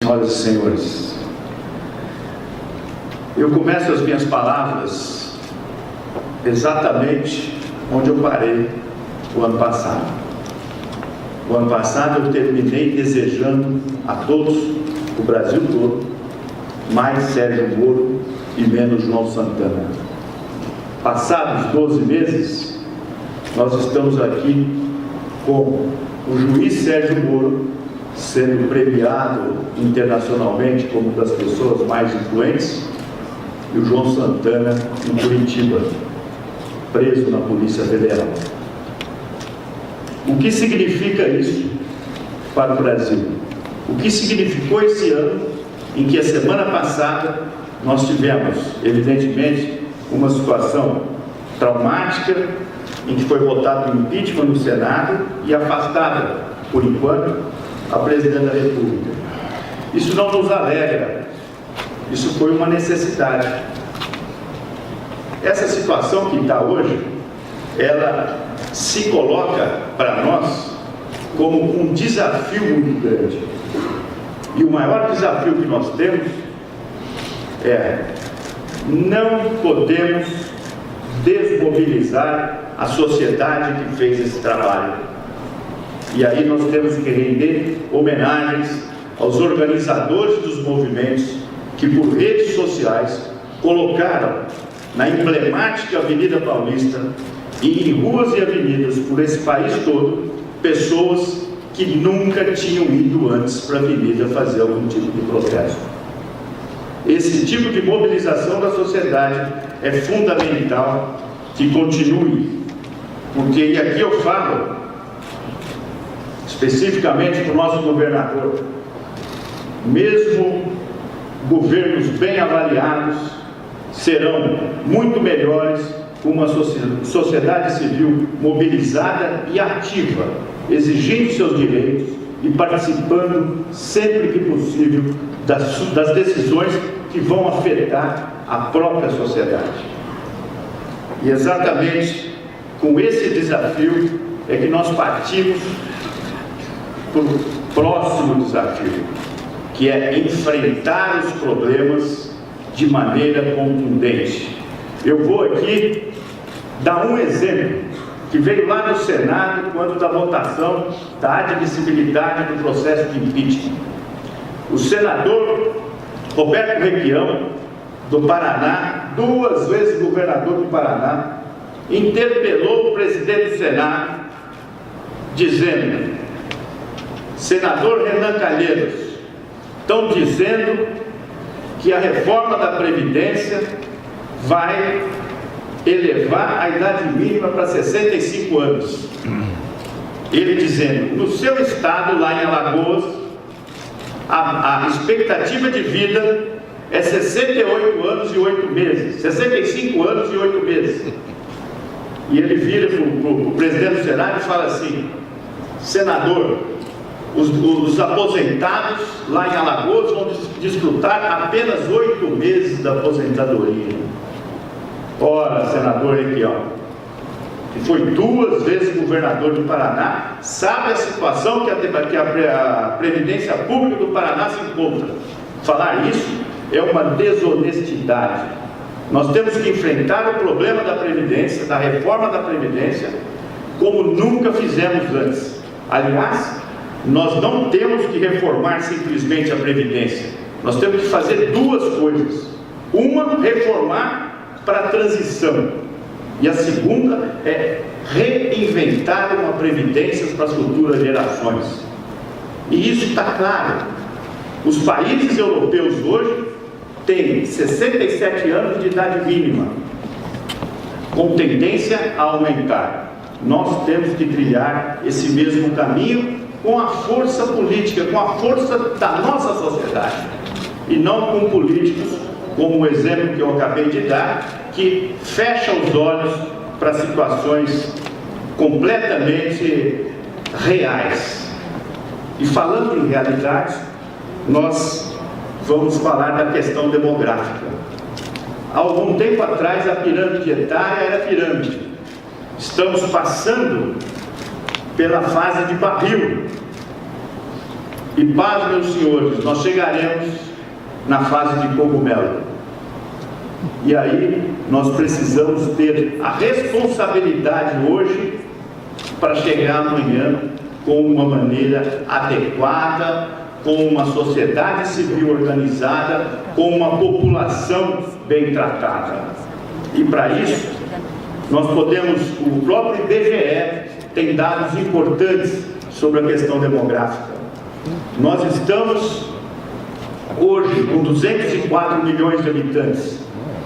senhoras e senhores, eu começo as minhas palavras exatamente onde eu parei o ano passado. O ano passado eu terminei desejando a todos, o Brasil todo, mais Sérgio Moro e menos João Santana. Passados 12 meses, nós estamos aqui com o juiz Sérgio Moro sendo premiado internacionalmente como uma das pessoas mais influentes, e o João Santana em Curitiba, preso na Polícia Federal. O que significa isso para o Brasil? O que significou esse ano em que a semana passada nós tivemos, evidentemente, uma situação traumática em que foi votado o impeachment no Senado e afastada, por enquanto, a presidente da República. Isso não nos alegra, isso foi uma necessidade. Essa situação que está hoje, ela se coloca para nós como um desafio muito grande. E o maior desafio que nós temos é: não podemos desmobilizar a sociedade que fez esse trabalho. E aí nós temos que render homenagens aos organizadores dos movimentos que, por redes sociais, colocaram na emblemática Avenida Paulista e em ruas e avenidas por esse país todo, pessoas que nunca tinham ido antes para a avenida fazer algum tipo de protesto. Esse tipo de mobilização da sociedade é fundamental que continue, porque, e aqui eu falo especificamente para o nosso governador, mesmo governos bem avaliados serão muito melhores com uma sociedade civil mobilizada e ativa, exigindo seus direitos e participando sempre que possível das decisões que vão afetar a própria sociedade. E exatamente com esse desafio é que nós partimos para o próximo desafio, que é enfrentar os problemas de maneira contundente. Eu vou aqui dar um exemplo que veio lá no Senado quando da votação da admissibilidade do processo de impeachment. O senador Roberto Requião, do Paraná, 2 vezes governador do Paraná, interpelou o presidente do Senado dizendo: senador Renan Calheiros, estão dizendo que a reforma da Previdência vai elevar a idade mínima para 65 anos. Ele dizendo: no seu estado, lá em Alagoas, a expectativa de vida é 68 anos e 8 meses, 65 anos e 8 meses. E ele vira para o presidente do Senado e fala assim: senador, os aposentados lá em Alagoas vão desfrutar apenas 8 meses da aposentadoria. Ora, senador Requião, que foi 2 vezes governador do Paraná, sabe a situação que a Previdência Pública do Paraná se encontra. Falar isso é uma desonestidade. Nós temos que enfrentar o problema da Previdência, da reforma da Previdência, como nunca fizemos antes. Aliás, nós não temos que reformar simplesmente a Previdência. Nós temos que fazer 2 coisas. Uma, reformar para a transição. E a segunda é reinventar uma Previdência para as futuras gerações. E isso está claro. Os países europeus hoje têm 67 anos de idade mínima, com tendência a aumentar. Nós temos que trilhar esse mesmo caminho com a força política, com a força da nossa sociedade, e não com políticos como o exemplo que eu acabei de dar, que fecha os olhos para situações completamente reais. E falando em realidade, nós vamos falar da questão demográfica. Há algum tempo atrás a pirâmide etária era pirâmide. Estamos passando pela fase de barril. E paz, meus senhores, nós chegaremos na fase de cogumelo. E aí nós precisamos ter a responsabilidade hoje para chegar amanhã com uma maneira adequada, com uma sociedade civil organizada, com uma população bem tratada. E para isso, nós podemos, o próprio IBGE tem dados importantes sobre a questão demográfica. Nós estamos hoje com 204 milhões de habitantes.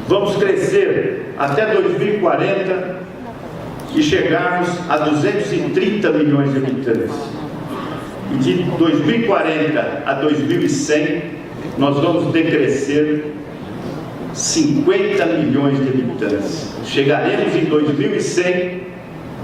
Vamos crescer até 2040 e chegarmos a 230 milhões de habitantes. E de 2040 a 2100, nós vamos decrescer 50 milhões de habitantes. Chegaremos em 2100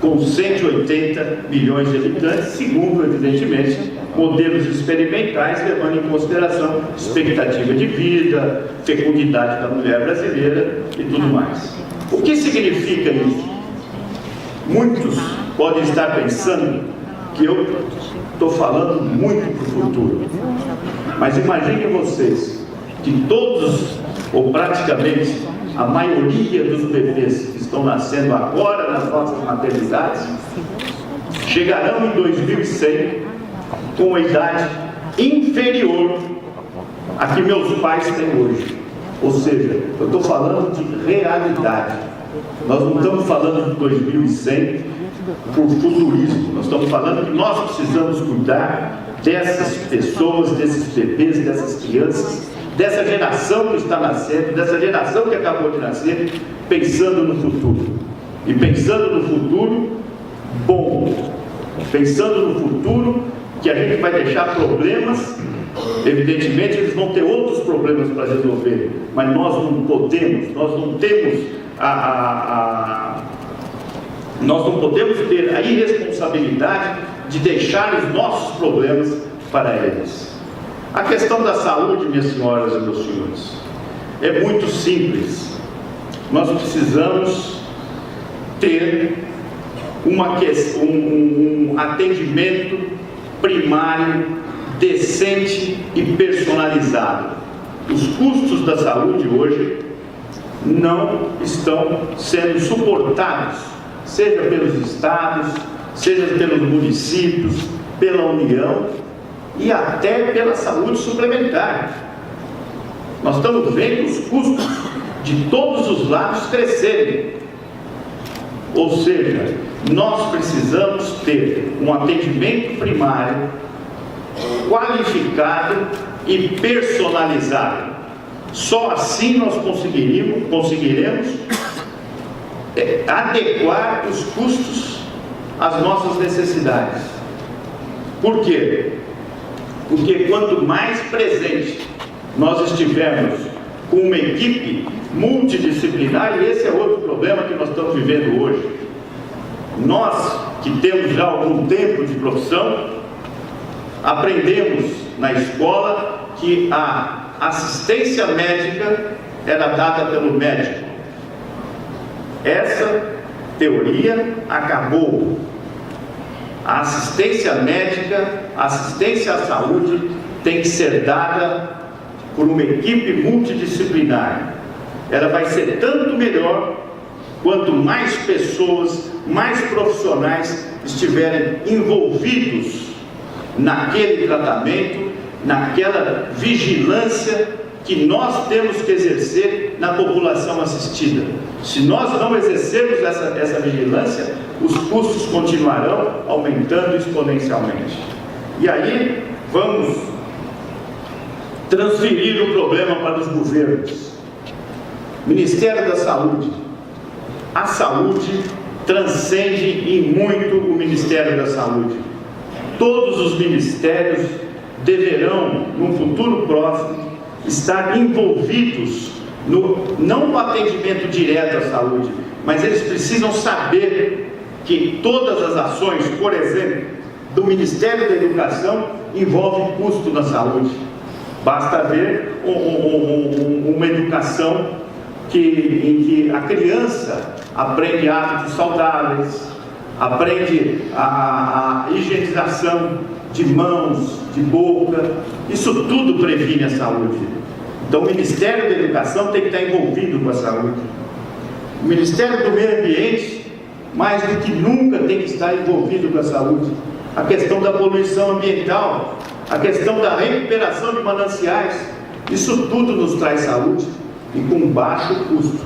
com 180 milhões de habitantes, segundo, evidentemente, modelos experimentais, levando em consideração expectativa de vida, fecundidade da mulher brasileira e tudo mais. O que significa isso? Muitos podem estar pensando que eu estou falando muito para o futuro, mas imaginem vocês que todos, ou praticamente a maioria dos bebês que estão nascendo agora nas nossas maternidades chegarão em 2100 com uma idade inferior à que meus pais têm hoje. Ou seja, eu estou falando de realidade. Nós não estamos falando de 2100 por futurismo. Nós estamos falando que nós precisamos cuidar dessas pessoas, desses bebês, dessas crianças, dessa geração que está nascendo, dessa geração que acabou de nascer, pensando no futuro. E pensando no futuro bom. Pensando no futuro que a gente vai deixar problemas. Evidentemente eles vão ter outros problemas para resolver, mas nós não podemos, nós não temos nós não podemos ter a irresponsabilidade de deixar os nossos problemas para eles. A questão da saúde, minhas senhoras e meus senhores, é muito simples. Nós precisamos ter um atendimento primário decente e personalizado. Os custos da saúde hoje não estão sendo suportados, seja pelos estados, seja pelos municípios, pela União e até pela saúde suplementar. Nós estamos vendo os custos de todos os lados crescerem. Ou seja, nós precisamos ter um atendimento primário qualificado e personalizado. Só assim nós conseguiremos adequar os custos às nossas necessidades. Por quê? Porque quanto mais presente nós estivermos com uma equipe multidisciplinar, e esse é outro problema que nós estamos vivendo hoje. Nós, que temos já algum tempo de profissão, aprendemos na escola que a assistência médica era dada pelo médico. Essa teoria acabou. A assistência médica, a assistência à saúde tem que ser dada por uma equipe multidisciplinar. Ela vai ser tanto melhor quanto mais pessoas, mais profissionais estiverem envolvidos naquele tratamento, naquela vigilância que nós temos que exercer na população assistida. Se nós não exercermos essa vigilância, os custos continuarão aumentando exponencialmente. E aí vamos transferir o problema para os governos. Ministério da Saúde. A saúde transcende em muito o Ministério da Saúde. Todos os ministérios deverão, num futuro próximo, estar envolvidos não no atendimento direto à saúde, mas eles precisam saber que todas as ações, por exemplo, do Ministério da Educação, envolvem custo na saúde. Basta ver uma educação em que a criança aprende hábitos saudáveis, aprende a higienização de mãos, de boca. Isso tudo previne a saúde. Então o Ministério da Educação tem que estar envolvido com a saúde. O Ministério do Meio Ambiente, mais do que nunca, tem que estar envolvido com a saúde. A questão da poluição ambiental, a questão da recuperação de mananciais, isso tudo nos traz saúde e com baixo custo.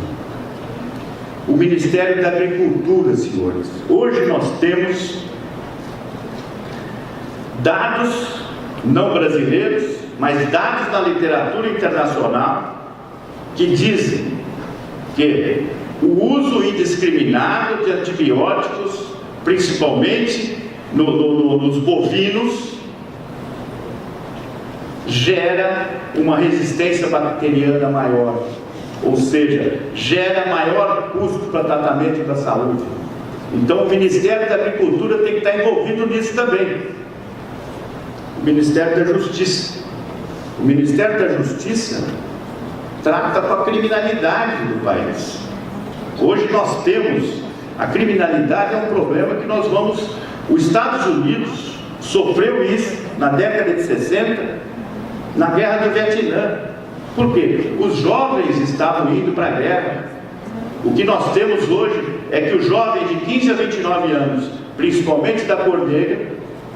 O Ministério da Agricultura, senhores, hoje nós temos dados não brasileiros, mas dados da literatura internacional que dizem que o uso indiscriminado de antibióticos, principalmente nos bovinos, gera uma resistência bacteriana maior, ou seja, gera maior custo para tratamento da saúde. Então o Ministério da Agricultura tem que estar envolvido nisso também. O Ministério da Justiça. O Ministério da Justiça trata com a criminalidade do país. Hoje nós temos, a criminalidade é um problema que nós vamos, os Estados Unidos sofreu isso na década de 60, na Guerra do Vietnã. Por quê? Os jovens estavam indo para a guerra. O que nós temos hoje é que o jovem de 15 a 29 anos, principalmente da cor negra,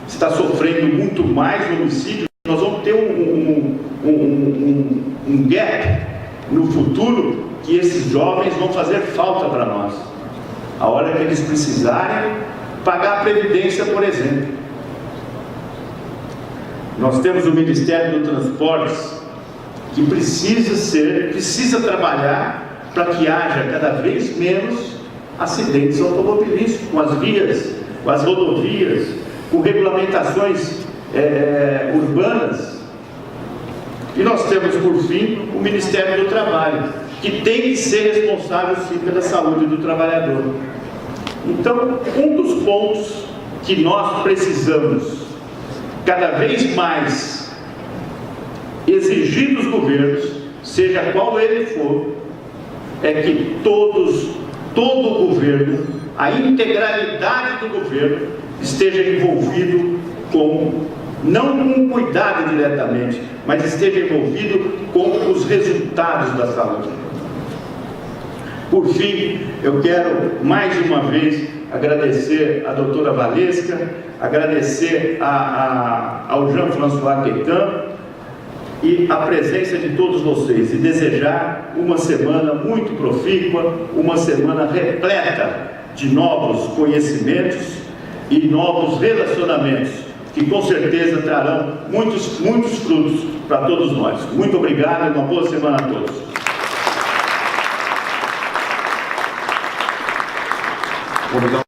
está sofrendo muito mais no homicídio. Nós vamos ter um gap no futuro que esses jovens vão fazer falta para nós. A hora que eles precisarem pagar a previdência, por exemplo. Nós temos o Ministério do Transportes, que precisa trabalhar para que haja cada vez menos acidentes automobilísticos com as vias, com as rodovias, com regulamentações urbanas. E nós temos, por fim, o Ministério do Trabalho, que tem que ser responsável, sim, pela saúde do trabalhador. Então, um dos pontos que nós precisamos cada vez mais exigir dos governos, seja qual ele for, é que todo o governo, a integralidade do governo, esteja envolvido não com cuidado diretamente, mas esteja envolvido com os resultados da saúde. Por fim, eu quero mais uma vez agradecer a doutora Valesca, agradecer ao Jean-François Quetan e a presença de todos vocês, e desejar uma semana muito profícua, uma semana repleta de novos conhecimentos e novos relacionamentos, que com certeza trarão muitos frutos para todos nós. Muito obrigado e uma boa semana a todos. Obrigado.